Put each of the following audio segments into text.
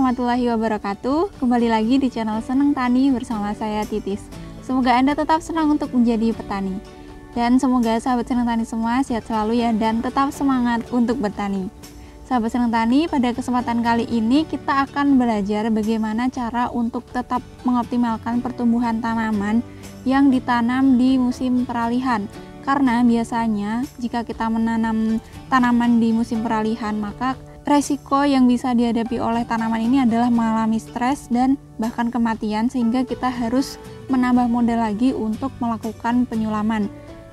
warahmatullahi wabarakatuh. Kembali lagi di channel Seneng Tani bersama saya Titis. Semoga Anda tetap senang untuk menjadi petani. Dan semoga sahabat Seneng Tani semua sehat selalu ya, dan tetap semangat untuk bertani. Sahabat Seneng Tani, pada kesempatan kali ini kita akan belajar bagaimana cara untuk tetap mengoptimalkan pertumbuhan tanaman yang ditanam di musim peralihan. Karena biasanya jika kita menanam tanaman di musim peralihan, maka resiko yang bisa dihadapi oleh tanaman ini adalah mengalami stres dan bahkan kematian, sehingga kita harus menambah modal lagi untuk melakukan penyulaman.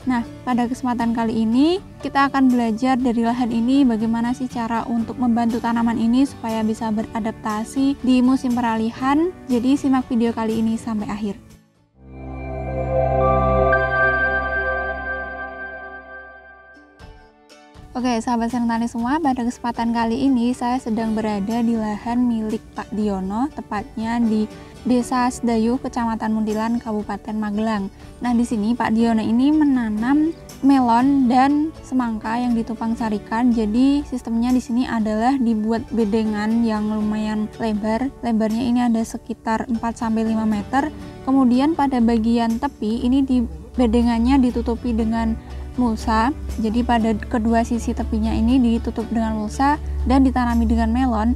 Nah, pada kesempatan kali ini kita akan belajar dari lahan ini bagaimana sih cara untuk membantu tanaman ini supaya bisa beradaptasi di musim peralihan. Jadi simak video kali ini sampai akhir. Oke, sahabat Seneng Tani semua, pada kesempatan kali ini saya sedang berada di lahan milik Pak Diono, tepatnya di Desa Sedayu, Kecamatan Muntilan, Kabupaten Magelang. Nah, di sini Pak Diono ini menanam melon dan semangka yang ditumpang sarikan. Jadi sistemnya di sini adalah dibuat bedengan yang lumayan lebar. Lebarnya ini ada sekitar 4-5 meter. Kemudian pada bagian tepi ini bedengannya ditutupi dengan mulsa. Jadi pada kedua sisi tepinya ini ditutup dengan mulsa dan ditanami dengan melon.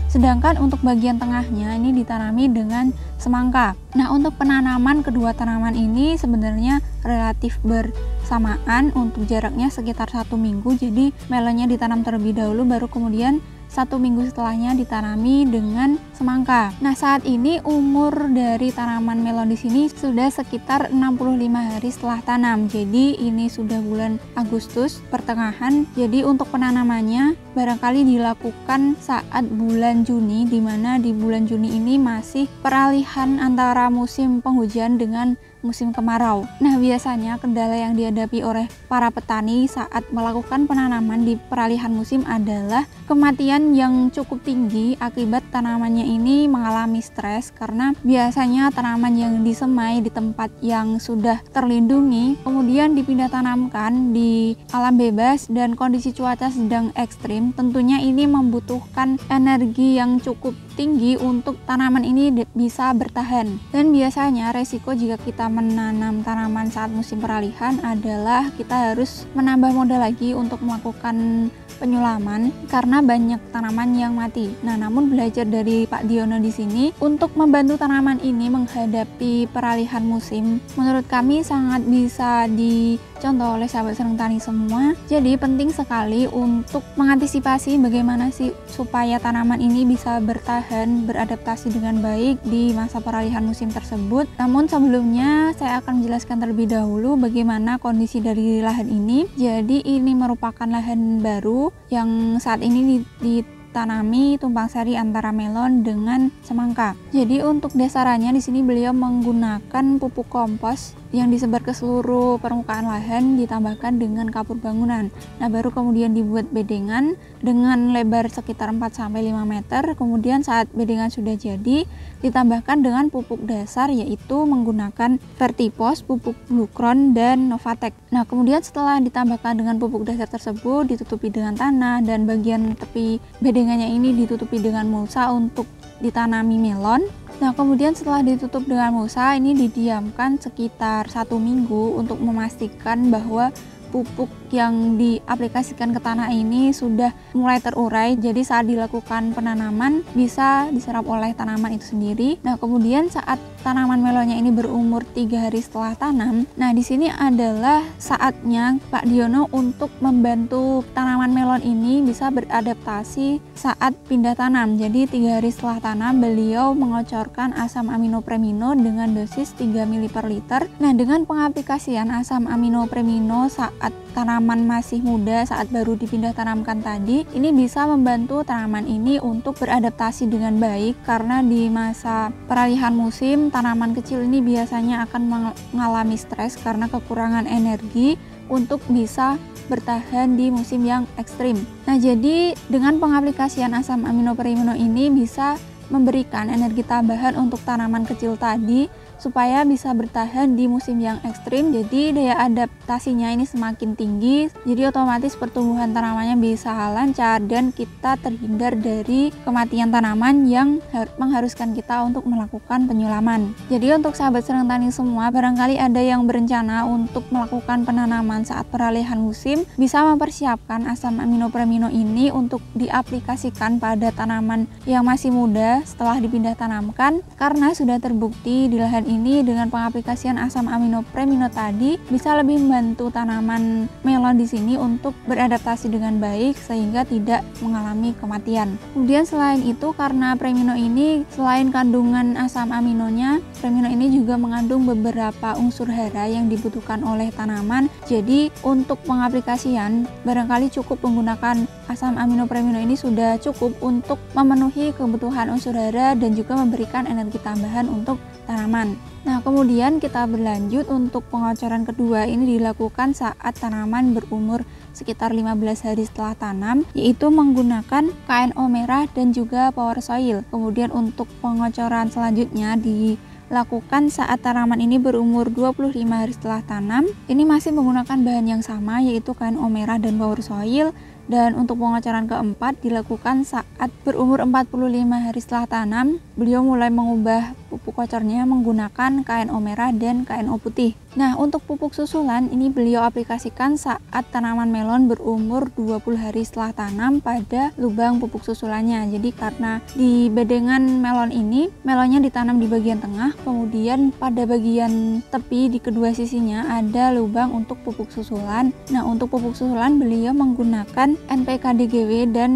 Sedangkan untuk bagian tengahnya ini ditanami dengan semangka. Nah, untuk penanaman kedua tanaman ini sebenarnya relatif bersamaan, untuk jaraknya sekitar 1 minggu. Jadi melonnya ditanam terlebih dahulu, baru kemudian 1 minggu setelahnya ditanami dengan semangka. Nah, saat ini umur dari tanaman melon di sini sudah sekitar 65 hari setelah tanam. Jadi ini sudah bulan Agustus pertengahan. Jadi untuk penanamannya barangkali dilakukan saat bulan Juni, di mana di bulan Juni ini masih peralihan antara musim penghujan dengan musim kemarau. Nah, biasanya kendala yang dihadapi oleh para petani saat melakukan penanaman di peralihan musim adalah kematian yang cukup tinggi akibat tanamannya ini mengalami stres, karena biasanya tanaman yang disemai di tempat yang sudah terlindungi kemudian dipindah tanamkan di alam bebas dan kondisi cuaca sedang ekstrim. Tentunya ini membutuhkan energi yang cukup tinggi untuk tanaman ini bisa bertahan. Dan biasanya resiko jika kita menanam tanaman saat musim peralihan adalah kita harus menambah modal lagi untuk melakukan penyulaman karena banyak tanaman yang mati. Nah, namun belajar dari Pak Diono di sini untuk membantu tanaman ini menghadapi peralihan musim, menurut kami sangat bisa dicontoh oleh sahabat Seneng Tani semua. Jadi penting sekali untuk mengantisipasi bagaimana sih supaya tanaman ini bisa bertahan, beradaptasi dengan baik di masa peralihan musim tersebut. Namun sebelumnya saya akan menjelaskan terlebih dahulu bagaimana kondisi dari lahan ini. Jadi ini merupakan lahan baru yang saat ini ditanami tumpang sari antara melon dengan semangka. Jadi untuk dasarannya di sini beliau menggunakan pupuk kompos yang disebar ke seluruh permukaan lahan, ditambahkan dengan kapur bangunan. Nah, baru kemudian dibuat bedengan dengan lebar sekitar 4-5 meter. Kemudian saat bedengan sudah jadi, ditambahkan dengan pupuk dasar, yaitu menggunakan Vertipos, pupuk Blucron, dan Novatek. Nah, kemudian setelah ditambahkan dengan pupuk dasar tersebut, ditutupi dengan tanah, dan bagian tepi bedengannya ini ditutupi dengan mulsa untuk ditanami melon. Nah, kemudian setelah ditutup dengan mulsa, ini didiamkan sekitar 1 minggu untuk memastikan bahwa pupuk yang diaplikasikan ke tanah ini sudah mulai terurai. Jadi saat dilakukan penanaman bisa diserap oleh tanaman itu sendiri. Nah, kemudian saat tanaman melonnya ini berumur 3 hari setelah tanam, nah di sini adalah saatnya Pak Diono untuk membantu tanaman melon ini bisa beradaptasi saat pindah tanam. Jadi 3 hari setelah tanam beliau mengocorkan asam aminopremino dengan dosis 3 ml per liter. Nah, dengan pengaplikasian asam aminopremino saat tanaman masih muda, saat baru dipindah tanamkan tadi, ini bisa membantu tanaman ini untuk beradaptasi dengan baik, karena di masa peralihan musim tanaman kecil ini biasanya akan mengalami stres karena kekurangan energi untuk bisa bertahan di musim yang ekstrim. Nah, jadi dengan pengaplikasian asam aminopremino ini bisa memberikan energi tambahan untuk tanaman kecil tadi supaya bisa bertahan di musim yang ekstrim. Jadi daya adaptasinya ini semakin tinggi, jadi otomatis pertumbuhan tanamannya bisa lancar dan kita terhindar dari kematian tanaman yang mengharuskan kita untuk melakukan penyulaman. Jadi untuk sahabat Senang Tani semua, barangkali ada yang berencana untuk melakukan penanaman saat peralihan musim, bisa mempersiapkan asam amino premino ini untuk diaplikasikan pada tanaman yang masih muda setelah dipindah tanamkan, karena sudah terbukti di lahan ini dengan pengaplikasian asam amino premino tadi bisa lebih membantu tanaman melon di sini untuk beradaptasi dengan baik sehingga tidak mengalami kematian. Kemudian selain itu, karena premino ini selain kandungan asam aminonya, premino ini juga mengandung beberapa unsur hara yang dibutuhkan oleh tanaman. Jadi untuk pengaplikasian barangkali cukup menggunakan asam amino premino ini sudah cukup untuk memenuhi kebutuhan unsur hara dan juga memberikan energi tambahan untuk tanaman. Nah, kemudian kita berlanjut untuk pengocoran kedua. Ini dilakukan saat tanaman berumur sekitar 15 hari setelah tanam, yaitu menggunakan KNO merah dan juga Power Soil. Kemudian untuk pengocoran selanjutnya dilakukan saat tanaman ini berumur 25 hari setelah tanam. Ini masih menggunakan bahan yang sama, yaitu KNO merah dan Power Soil. Dan untuk pengocoran keempat dilakukan saat berumur 45 hari setelah tanam. Beliau mulai mengubah pupuk kocornya menggunakan KNO merah dan KNO putih. Nah, untuk pupuk susulan ini beliau aplikasikan saat tanaman melon berumur 20 hari setelah tanam pada lubang pupuk susulannya. Jadi karena di bedengan melon ini, melonnya ditanam di bagian tengah, kemudian pada bagian tepi di kedua sisinya ada lubang untuk pupuk susulan. Nah, untuk pupuk susulan beliau menggunakan NPK DGW dan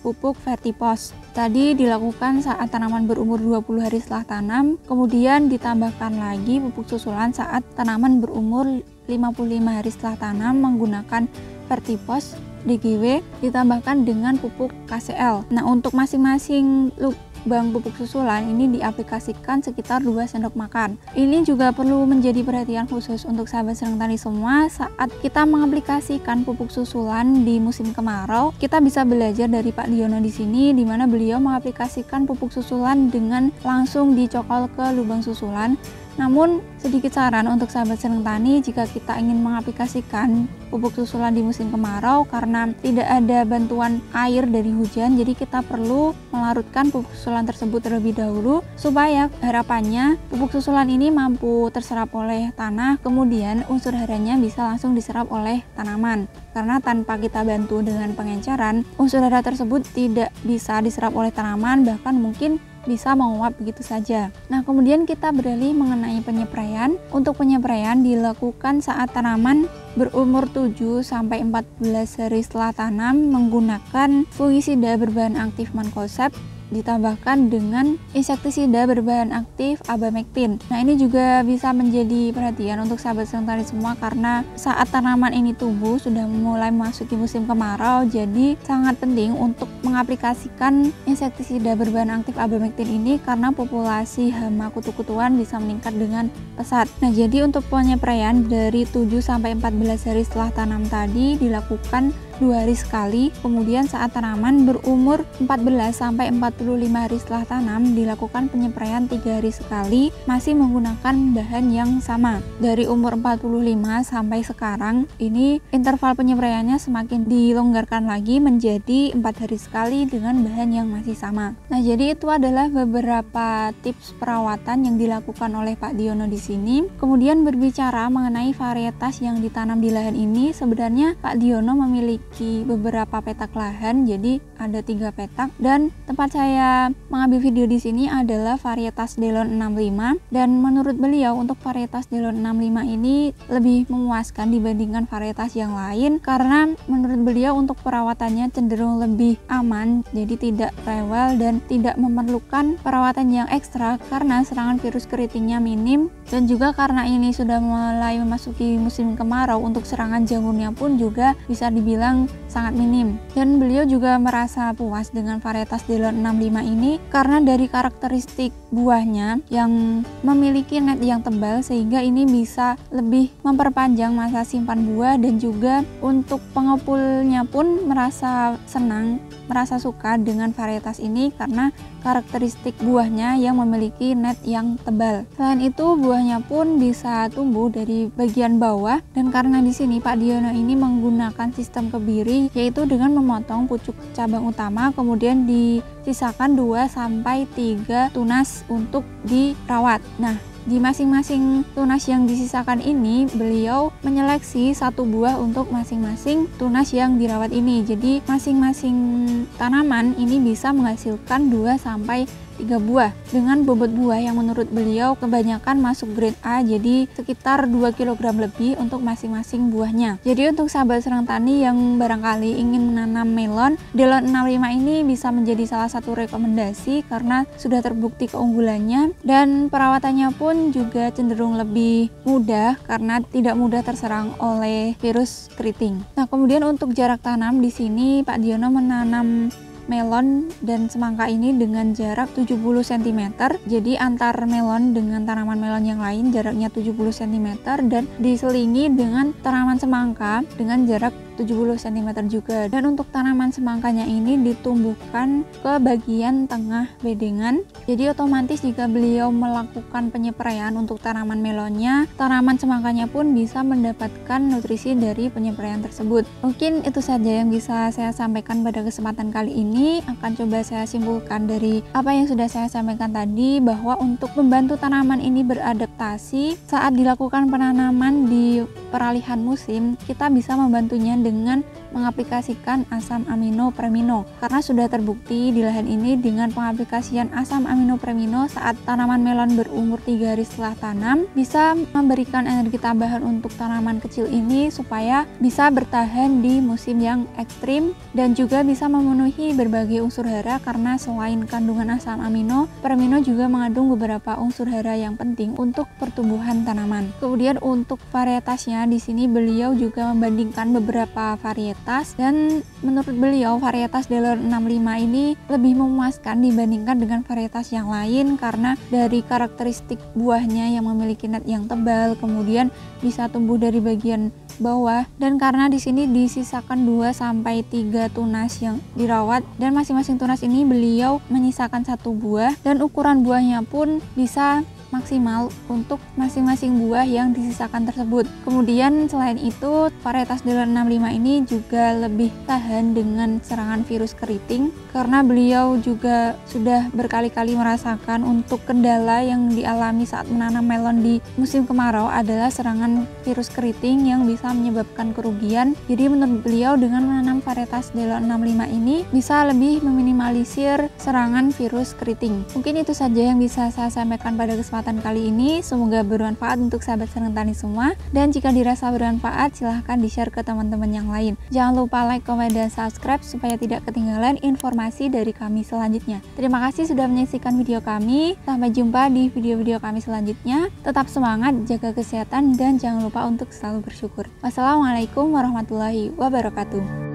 pupuk Vertipos. Tadi dilakukan saat tanaman berumur 20 hari setelah tanam, kemudian ditambahkan lagi pupuk susulan saat tanaman berumur 55 hari setelah tanam menggunakan Vertipos DGW ditambahkan dengan pupuk KCL. Nah, untuk masing-masing lubang pupuk susulan ini diaplikasikan sekitar 2 sendok makan. Ini juga perlu menjadi perhatian khusus untuk sahabat Senang Tani semua saat kita mengaplikasikan pupuk susulan di musim kemarau. Kita bisa belajar dari Pak Diono di sini, di mana beliau mengaplikasikan pupuk susulan dengan langsung dicokol ke lubang susulan. Namun sedikit saran untuk sahabat Senang Tani, jika kita ingin mengaplikasikan pupuk susulan di musim kemarau karena tidak ada bantuan air dari hujan, jadi kita perlu melarutkan pupuk susulan tersebut terlebih dahulu supaya harapannya pupuk susulan ini mampu terserap oleh tanah, kemudian unsur haranya bisa langsung diserap oleh tanaman. Karena tanpa kita bantu dengan pengenceran, unsur hara tersebut tidak bisa diserap oleh tanaman, bahkan mungkin bisa menguap begitu saja. Nah, kemudian kita beralih mengenai penyepraian. Untuk penyepraian dilakukan saat tanaman berumur 7 sampai 14 hari setelah tanam menggunakan fungisida berbahan aktif Mancozeb ditambahkan dengan insektisida berbahan aktif Abamectin. Nah, ini juga bisa menjadi perhatian untuk sahabat Senang Tani semua karena saat tanaman ini tumbuh sudah mulai memasuki musim kemarau, jadi sangat penting untuk mengaplikasikan insektisida berbahan aktif Abamectin ini karena populasi hama kutu-kutuan bisa meningkat dengan pesat. Nah, jadi untuk penyepraian dari 7 sampai 14 hari setelah tanam tadi dilakukan 2 hari sekali, kemudian saat tanaman berumur 14 sampai 45 hari setelah tanam dilakukan penyepraian 3 hari sekali, masih menggunakan bahan yang sama. Dari umur 45 sampai sekarang ini interval penyepraiannya semakin dilonggarkan lagi menjadi 4 hari sekali dengan bahan yang masih sama. Nah, jadi itu adalah beberapa tips perawatan yang dilakukan oleh Pak Diono di sini. Kemudian berbicara mengenai varietas yang ditanam di lahan ini, sebenarnya Pak Diono memiliki beberapa petak lahan, jadi ada 3 petak, dan tempat saya mengambil video di sini adalah varietas Delon 65, dan menurut beliau untuk varietas Delon 65 ini lebih memuaskan dibandingkan varietas yang lain karena menurut beliau untuk perawatannya cenderung lebih aman, jadi tidak rewel dan tidak memerlukan perawatan yang ekstra karena serangan virus keritingnya minim, dan juga karena ini sudah mulai memasuki musim kemarau, untuk serangan jamurnya pun juga bisa dibilang sangat minim. Dan beliau juga merasa puas dengan varietas Delon 65 ini karena dari karakteristik buahnya yang memiliki net yang tebal, sehingga ini bisa lebih memperpanjang masa simpan buah, dan juga untuk pengepulnya pun merasa senang, merasa suka dengan varietas ini karena karakteristik buahnya yang memiliki net yang tebal. Selain itu, buahnya pun bisa tumbuh dari bagian bawah, dan karena di sini Pak Diono ini menggunakan sistem kebiri, yaitu dengan memotong pucuk cabang utama, kemudian disisakan 2-3 tunas untuk dirawat. Nah, di masing-masing tunas yang disisakan ini, beliau menyeleksi satu buah untuk masing-masing tunas yang dirawat ini. Jadi masing-masing tanaman ini bisa menghasilkan 2-3 buah dengan bobot buah yang menurut beliau kebanyakan masuk grade A, jadi sekitar 2 kg lebih untuk masing-masing buahnya. Jadi untuk sahabat Serang Tani yang barangkali ingin menanam melon, Delon 65 ini bisa menjadi salah satu rekomendasi karena sudah terbukti keunggulannya, dan perawatannya pun juga cenderung lebih mudah karena tidak mudah terserang oleh virus keriting. Nah, kemudian untuk jarak tanam di sini Pak Diono menanam melon dan semangka ini dengan jarak 70 cm. Jadi antar melon dengan tanaman melon yang lain jaraknya 70 cm, dan diselingi dengan tanaman semangka dengan jarak 70 cm juga. Dan untuk tanaman semangkanya ini ditumbuhkan ke bagian tengah bedengan. Jadi otomatis jika beliau melakukan penyepraian untuk tanaman melonnya, tanaman semangkanya pun bisa mendapatkan nutrisi dari penyepraian tersebut. Mungkin itu saja yang bisa saya sampaikan pada kesempatan kali ini. Akan coba saya simpulkan dari apa yang sudah saya sampaikan tadi, bahwa untuk membantu tanaman ini beradaptasi saat dilakukan penanaman di peralihan musim, kita bisa membantunya dengan mengaplikasikan asam amino premino, karena sudah terbukti di lahan ini dengan pengaplikasian asam amino premino saat tanaman melon berumur 3 hari setelah tanam bisa memberikan energi tambahan untuk tanaman kecil ini supaya bisa bertahan di musim yang ekstrim, dan juga bisa memenuhi berbagai unsur hara, karena selain kandungan asam amino, premino juga mengandung beberapa unsur hara yang penting untuk pertumbuhan tanaman. Kemudian untuk varietasnya di sini beliau juga membandingkan beberapa varietas, dan menurut beliau varietas Delon 65 ini lebih memuaskan dibandingkan dengan varietas yang lain karena dari karakteristik buahnya yang memiliki net yang tebal, kemudian bisa tumbuh dari bagian bawah, dan karena di sini disisakan 2-3 tunas yang dirawat, dan masing-masing tunas ini beliau menyisakan satu buah, dan ukuran buahnya pun bisa maksimal untuk masing-masing buah yang disisakan tersebut. Kemudian selain itu, varietas Delon 65 ini juga lebih tahan dengan serangan virus keriting karena beliau juga sudah berkali-kali merasakan untuk kendala yang dialami saat menanam melon di musim kemarau adalah serangan virus keriting yang bisa menyebabkan kerugian. Jadi menurut beliau dengan menanam varietas Delon 65 ini bisa lebih meminimalisir serangan virus keriting. Mungkin itu saja yang bisa saya sampaikan pada kesempatan kali ini. Semoga bermanfaat untuk sahabat Serang Tani semua, dan jika dirasa bermanfaat silahkan di-share ke teman-teman yang lain. Jangan lupa like, komen, dan subscribe supaya tidak ketinggalan informasi dari kami selanjutnya. Terima kasih sudah menyaksikan video kami. Sampai jumpa di video-video kami selanjutnya. Tetap semangat, jaga kesehatan, dan jangan lupa untuk selalu bersyukur. Wassalamualaikum warahmatullahi wabarakatuh.